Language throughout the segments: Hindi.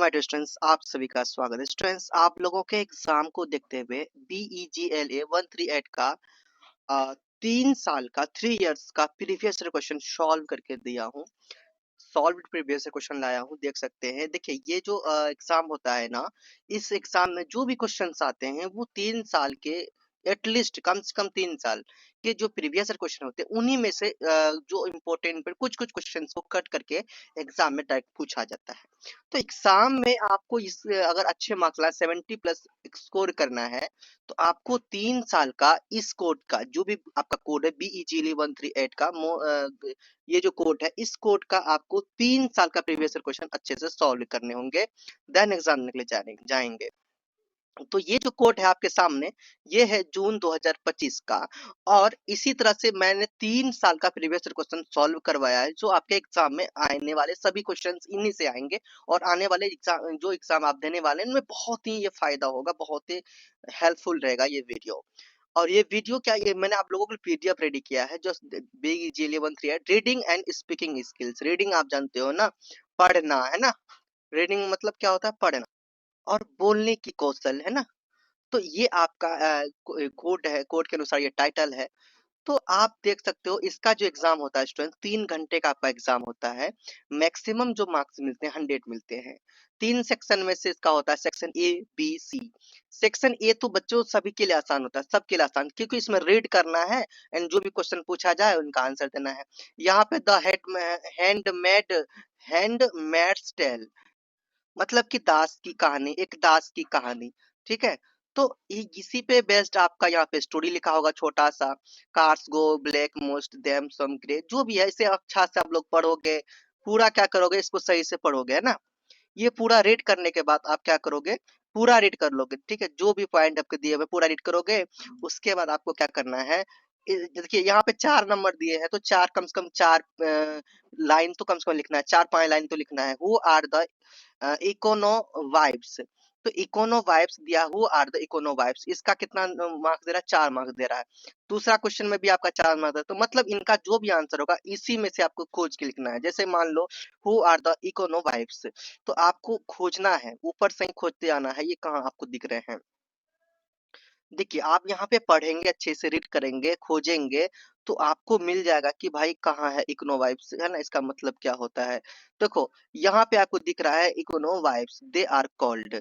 माय डियर स्टूडेंट्स, आप सभी का स्वागत है। स्टूडेंट्स, आप लोगों के एग्जाम को देखते हुए BEGLA 138 का 3 साल का 3 इयर्स का प्रीवियस क्वेश्चन सॉल्व करके दिया हूँ। सॉल्व्ड प्रीवियस क्वेश्चन लाया हूँ, देख सकते हैं। देखिए, ये जो एग्जाम होता है ना, इस एग्जाम में जो भी क्वेश्चंस आते हैं वो 3 साल के एटलीस्ट कम से कम 3 साल के जो प्रीवियस क्वेश्चन होते हैं उन्हीं में से जो इम्पोर्टेंट कुछ कुछ क्वेश्चंस को कट करके एग्जाम में डायरेक्ट पूछा जाता है। तो एग्जाम में आपको इस अगर अच्छे मार्क्स ला 70+ स्कोर करना है तो आपको 3 साल का इस कोड का, जो भी आपका कोड है BEGLA 138 का, ये जो कोड है इस कोड का आपको 3 साल का प्रीवियस क्वेश्चन अच्छे से सॉल्व करने होंगे, देन एग्जाम के लिए जाएंगे। तो ये जो कोड है आपके सामने, ये है जून 2025 का, और इसी तरह से मैंने 3 साल का प्रीवियस क्वेश्चन सॉल्व करवाया है, जो आपके एग्जाम में आने वाले सभी क्वेश्चंस इन्हीं से आएंगे। और आने वाले एग्जाम, जो एग्जाम आप देने वाले हैं, इनमें बहुत ही ये फायदा होगा, बहुत ही हेल्पफुल रहेगा ये वीडियो। और ये वीडियो क्या, ये मैंने आप लोगों के लिए PDF रेडी किया है, जो BEGLA 138 reading and speaking skills. Reading आप जानते हो ना, पढ़ना है ना। रीडिंग मतलब क्या होता है, पढ़ना। और बोलने की कौशल है ना। तो ये आपका कोड है, कोड के अनुसार ये टाइटल है। तो आप देख सकते हो, इसका जो एग्जाम होता है स्टूडेंट, 3 घंटे का आपका एग्जाम होता है। मैक्सिमम जो मार्क्स मिलते हैं 100 मिलते हैं। 3 सेक्शन में से इसका होता है section A, B, C। Section A तो बच्चों सभी के लिए आसान होता है, सबके लिए आसान, क्योंकि इसमें रीड करना है एंड जो भी क्वेश्चन पूछा जाए उनका आंसर देना है। यहाँ पे द हैंडमेड्स टेल, मतलब कि दास की कहानी, एक दास की कहानी। ठीक है। तो इसी पे बेस्ड आपका यहाँ पे स्टोरी लिखा होगा, छोटा सा। Cars go black most them some grey, जो भी है इसे अच्छा से आप लोग पढ़ोगे। पूरा क्या करोगे, इसको सही से पढ़ोगे, है ना। ये पूरा रीड करने के बाद आप क्या करोगे, पूरा रीड कर लोगे। ठीक है, जो भी पॉइंट आपके दिए हुए पूरा रीड करोगे। उसके बाद आपको क्या करना है, देखिए यहाँ पे 4 नंबर दिए हैं, तो चार कम से कम 4 लाइन तो कम से कम लिखना है, 4-5 लाइन तो लिखना है। हु आर द इकोनो वाइब्स, तो इकोनो वाइब्स दिया, हु आर द इकोनो वाइब्स, इसका कितना मार्क्स दे रहा है, 4 मार्क्स दे रहा है। दूसरा क्वेश्चन में भी आपका 4 मार्क्स है, तो मतलब इनका जो भी आंसर होगा इसी में से आपको खोज के लिखना है। जैसे मान लो हु आर द इकोनो वाइब्स, तो आपको खोजना है, ऊपर से ही खोजते आना है, ये कहाँ आपको दिख रहे हैं। देखिए, आप यहाँ पे पढ़ेंगे, अच्छे से रीड करेंगे, खोजेंगे, तो आपको मिल जाएगा कि भाई कहाँ है इकोनो वाइब्स, है ना। इसका मतलब क्या होता है, देखो यहाँ पे आपको दिख रहा है इकोनो वाइब्स दे आर कॉल्ड,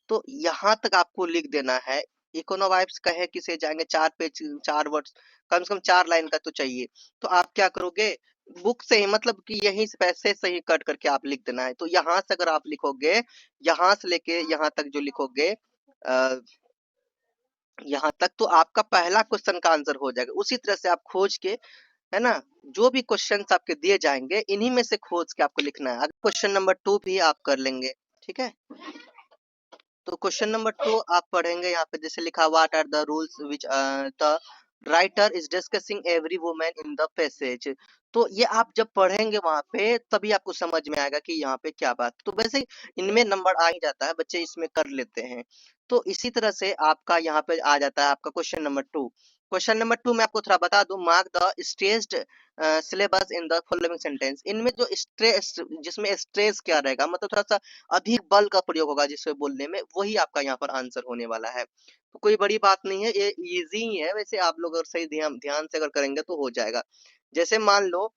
तो यहाँ तक आपको लिख देना है। इकोनो वाइब्स कहे किसे जाएंगे, 4 पेज 4 वर्ड्स, कम से कम 4 लाइन का तो चाहिए। तो आप क्या करोगे, बुक से ही, मतलब कि यहीं से पैसे से ही कट करके आप लिख देना है। तो यहाँ से अगर आप लिखोगे, यहाँ से लेके यहाँ तक जो लिखोगे, यहाँ तक, तो आपका पहला क्वेश्चन का आंसर हो जाएगा। उसी तरह से आप खोज के, है ना, जो भी क्वेश्चंस आपके दिए जाएंगे इन्हीं में से खोज के आपको लिखना है। अगर क्वेश्चन नंबर 2 भी आप कर लेंगे, ठीक है। तो क्वेश्चन नंबर 2 आप पढ़ेंगे, यहाँ पे जैसे लिखा, what are the rules which the writer is discussing every women in the passage. तो ये आप जब पढ़ेंगे वहां पे, तभी आपको समझ में आएगा कि यहाँ पे क्या बात। तो वैसे इनमें नंबर आ ही जाता है, बच्चे इसमें कर लेते हैं। तो इसी तरह से आपका यहाँ पे आ जाता है आपका क्वेश्चन नंबर 2। क्वेश्चन नंबर 2 में आपको थोड़ा बता दूं, mark the stressed syllabus in the following sentence. इनमें जो स्ट्रेस, जिसमें स्ट्रेस क्या रहेगा, मतलब थोड़ा सा अधिक बल का प्रयोग होगा जिसमें बोलने में, वही आपका यहाँ पर आंसर होने वाला है। तो कोई बड़ी बात नहीं है, ये इजी ही है। वैसे आप लोग अगर सही ध्यान ध्यान से अगर करेंगे तो हो जाएगा। जैसे मान लो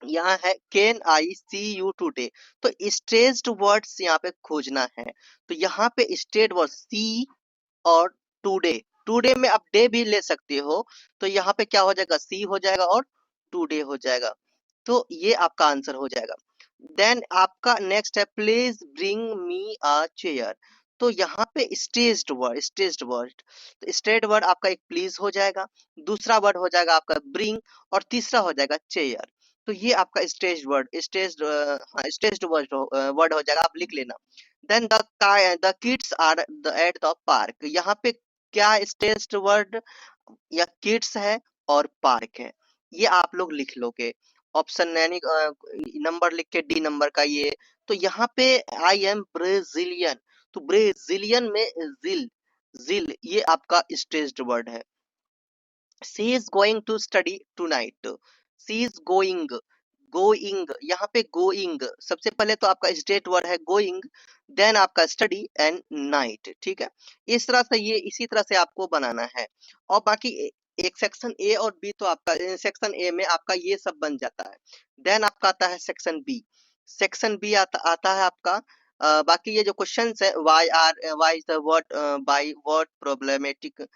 यहाँ है can I see you today, तो स्ट्रेस्ड वर्ड्स यहाँ पे खोजना है। तो यहाँ पे स्ट्रेट वर्ड सी और टुडे, टुडे में आप डे भी ले सकते हो। तो यहाँ पे क्या हो जाएगा, सी हो जाएगा और टुडे हो जाएगा। तो ये आपका आंसर हो जाएगा। देन आपका नेक्स्ट है, please bring me a chair. तो यहाँ पे स्टेज्ड वर्ड, तो स्टेट वर्ड आपका एक प्लीज हो जाएगा, दूसरा वर्ड हो जाएगा आपका ब्रिंग, और तीसरा हो जाएगा चेयर। तो ये आपका स्टेज्ड वर्ड हो जाएगा, आप लिख लेना। Then the kids are at the park, यहाँ पे क्या स्टेज्ड वर्ड या किड्स है और पार्क है, ये आप लोग लिख लोगे। ऑप्शन यानी नंबर लिख के डी नंबर का ये। तो यहाँ पे आई एम ब्राजीलियन, तो ब्राजीलियन में जिल, जिल ये आपका स्ट्रेस्ड वर्ड है। She is going to study tonight, she is going, going, यहाँ पे गोइंग सबसे पहले तो आपका स्टेट वर्ड है गोइंग, देन आपका स्टडी एंड नाइट, ठीक है। इस तरह से ये इसी तरह से आपको बनाना है। और बाकी एक सेक्शन ए और बी तो आपका सेक्शन ए में आपका ये सब बन जाता है। देन आपका आता है सेक्शन बी। सेक्शन बी आता है आपका बाकी ये जो क्वेश्चंस है why is the word by word problematic,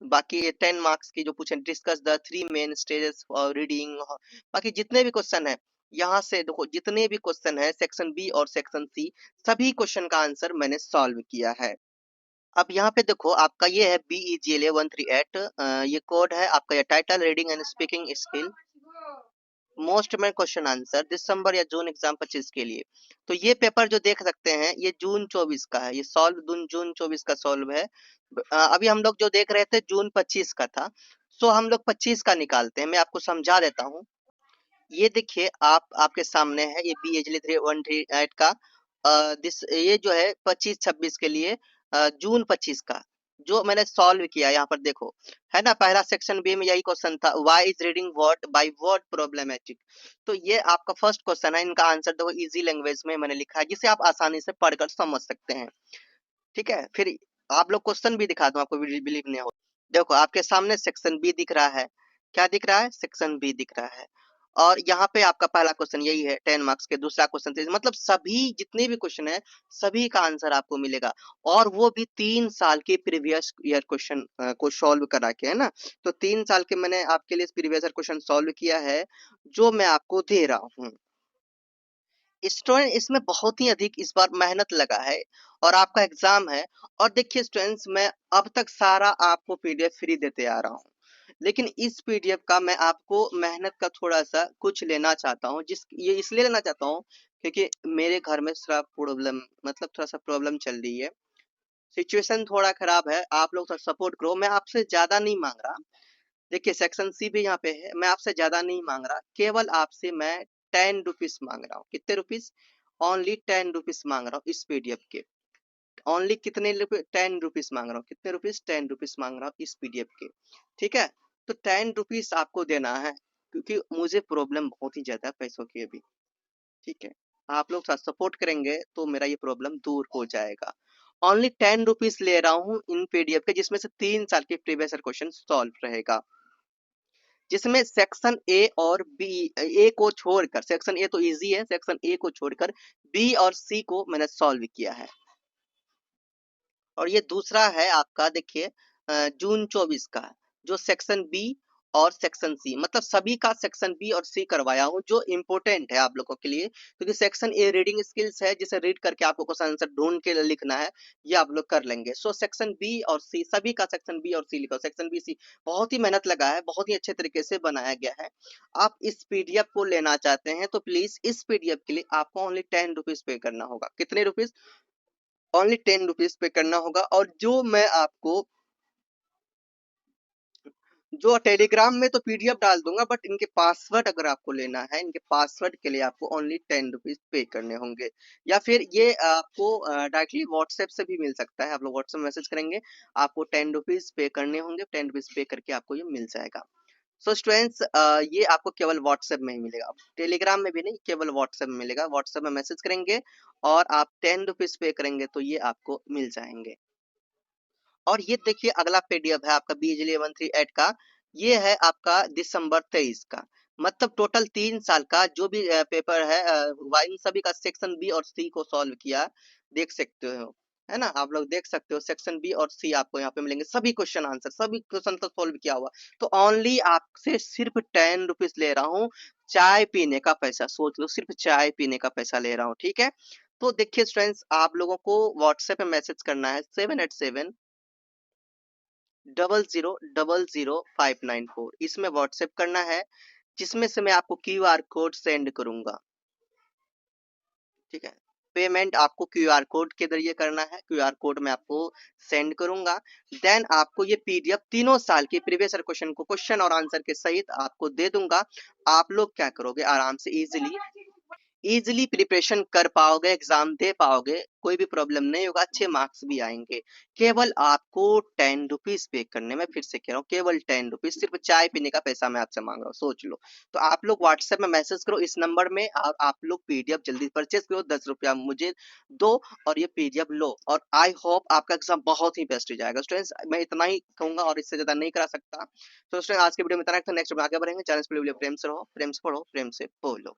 बाकी ये 10 मार्क्स की जो पूछे discuss the three main stages for reading, बाकी जितने भी क्वेश्चन है यहाँ से देखो, जितने भी क्वेश्चन है सेक्शन बी और सेक्शन सी, सभी क्वेश्चन का आंसर मैंने सॉल्व किया है। अब यहाँ पे देखो आपका ये है BEGLA 138, ये कोड है आपका, ये title reading and speaking skill most में क्वेश्चन आंसर दिसंबर या जून एग्जाम 25 के लिए। तो ये पेपर जो देख सकते हैं ये जून 24 का है, ये सॉल्व जून 24 का सॉल्व है। अभी हम लोग जो देख रहे थे जून 25 का था, सो हम लोग 25 का निकालते हैं, मैं आपको समझा देता हूँ। ये देखिए आपके सामने है ये BEGLA 138 का ये जो है 25-26 के लिए जून 25 का जो मैंने सॉल्व किया, यहाँ पर देखो है ना, पहला सेक्शन बी में यही क्वेश्चन था, why is reading word by word problematic. तो ये आपका फर्स्ट क्वेश्चन है, इनका आंसर देखो इजी लैंग्वेज में मैंने लिखा है जिसे आप आसानी से पढ़कर समझ सकते हैं, ठीक है। फिर आप लोग क्वेश्चन भी दिखा दूं आपको, बिलीव नहीं हो, देखो आपके सामने सेक्शन बी दिख रहा है, क्या दिख रहा है, सेक्शन बी दिख रहा है। और यहाँ पे आपका पहला क्वेश्चन यही है 10 मार्क्स के, दूसरा क्वेश्चन मतलब सभी जितने भी क्वेश्चन है सभी का आंसर आपको मिलेगा, और वो भी 3 साल के प्रीवियस ईयर क्वेश्चन को सॉल्व करा के, है ना। तो 3 साल के मैंने आपके लिए प्रीवियस ईयर क्वेश्चन सॉल्व किया है जो मैं आपको दे रहा हूँ। स्टूडेंट इसमें बहुत ही अधिक इस बार मेहनत लगा है और आपका एग्जाम है। और देखिए स्टूडेंट्स, मैं अब तक सारा आपको पीडीएफ फ्री देते आ रहा हूँ, लेकिन इस पीडीएफ का मैं आपको मेहनत का थोड़ा सा कुछ लेना चाहता हूँ, ये इसलिए लेना चाहता हूँ क्योंकि मेरे घर में थोड़ा प्रॉब्लम, मतलब थोड़ा सा प्रॉब्लम चल रही है, सिचुएशन थोड़ा खराब है, आप लोग थोड़ा सपोर्ट करो। मैं आपसे ज्यादा नहीं मांग रहा, देखिए सेक्शन सी भी यहाँ पे है, मैं आपसे ज्यादा नहीं मांग रहा, केवल आपसे मैं 10 रुपीज मांग रहा हूँ। कितने रुपीज? ओनली 10 रुपीज मांग रहा हूँ इस पीडीएफ के। ओनली कितने रुपए? 10 रुपीज मांग रहा हूँ। कितने रुपीज? 10 रुपीज मांग रहा हूँ इस पीडीएफ के, ठीक है। तो 10 रुपीज आपको देना है क्योंकि मुझे प्रॉब्लम बहुत ही ज्यादा है पैसों की अभी, ठीक है। आप लोग साथ सपोर्ट करेंगे तो मेरा ये प्रॉब्लम दूर हो जाएगा। ओनली 10 रुपीज ले रहा हूँ इन पीडीएफ के, जिसमें से 3 साल के प्रीवियस क्वेश्चन सॉल्व रहेगा, जिसमें सेक्शन ए और बी, ए को छोड़कर, सेक्शन ए तो इजी है, सेक्शन ए को छोड़कर बी और सी को मैंने सॉल्व किया है। और ये दूसरा है आपका, देखिए जून 24 का, जो सेक्शन बी और सेक्शन सी, मतलब सभी का सेक्शन बी और सी करवाया हूँ जो इम्पोर्टेंट है आप लोगों के लिए, क्योंकि सेक्शन ए रीडिंग स्किल्स है जिसे रीड करके आपको क्वेश्चन आंसर ढूंढ के लिखना है, ये आप लोग कर लेंगे। सो सेक्शन बी और सी, सभी का सेक्शन बी और सी लिखो, सेक्शन बी सी बहुत ही मेहनत लगा है, बहुत ही अच्छे तरीके से बनाया गया है। आप इस पीडीएफ को लेना चाहते हैं तो प्लीज इस पीडीएफ के लिए आपको ओनली 10 रुपीज पे करना होगा। कितने रुपीज? ओनली 10 रुपीज पे करना होगा। और जो मैं आपको जो टेलीग्राम में तो पीडीएफ डाल दूंगा, बट इनके पासवर्ड अगर आपको लेना है, इनके पासवर्ड के लिए आपको ओनली 10 रुपीज पे करने होंगे, या फिर ये आपको डायरेक्टली व्हाट्सएप से भी मिल सकता है, आप लोग व्हाट्सएप मैसेज करेंगे, आपको 10 रुपीज पे करने होंगे, 10 रुपीज पे करके आपको ये मिल जाएगा। सो स्टूडेंट्स, ये आपको केवल व्हाट्सएप में ही मिलेगा, टेलीग्राम में भी नहीं, केवल व्हाट्सएप में मिलेगा। व्हाट्सएप में मैसेज करेंगे और आप 10 रुपीज पे करेंगे तो ये आपको मिल जाएंगे। और ये देखिए अगला पीडीएफ है आपका BEGLA 138 का, ये है आपका दिसंबर 23 का, मतलब टोटल 3 साल का जो भी पेपर है, इन सभी का सेक्शन बी और सी को सॉल्व किया, देख सकते हो, है ना। आप लोग देख सकते हो सेक्शन बी और सी आपको यहाँ पे मिलेंगे, सभी क्वेश्चन आंसर, सभी क्वेश्चन तो सॉल्व किया हुआ। तो ओनली आपसे सिर्फ 10 रुपीज ले रहा हूँ, चाय पीने का पैसा, सोच लो, सिर्फ चाय पीने का पैसा ले रहा हूँ, ठीक है। तो देखिए स्टूडेंट्स, आप लोगों को व्हाट्सएप पे मैसेज करना है 78700000594, इसमें व्हाट्सएप करना है, जिसमें से मैं आपको क्यूआर कोड सेंड करूंगा, ठीक है। पेमेंट आपको क्यूआर कोड के जरिए करना है, क्यूआर कोड मैं आपको सेंड करूंगा। देन आपको ये पीडीएफ तीनों साल के प्रीवियस क्वेश्चन को क्वेश्चन और आंसर के सहित आपको दे दूंगा। आप लोग क्या करोगे, आराम से इजीली इजीली प्रिपरेशन कर पाओगे, एग्जाम दे पाओगे, कोई भी प्रॉब्लम नहीं होगा, अच्छे मार्क्स भी आएंगे। केवल आपको 10 रुपीज पे करने, मैं फिर से कह रहा हूँ, केवल 10 रुपीज, सिर्फ चाय पीने का पैसा मैं आपसे मांग रहा हूँ, सोच लो। तो आप लोग व्हाट्सएप में मैसेज करो इस नंबर में, और आप लोग पीडीएफ जल्दी परचेज करो, 10 रुपया मुझे दो और ये पीडीएफ लो, और आई होप आपका एग्जाम बहुत ही बेस्ट जाएगा। स्टूडेंट्स मैं इतना ही कहूंगा और इससे ज्यादा नहीं करा सकता। तो स्टूडेंट आज के वीडियो में इतना, नेक्स्ट में आगे बढ़ेंगे। चैनल पर प्रेम से रहो, प्रेम से पढ़ो, प्रेम से बोलो।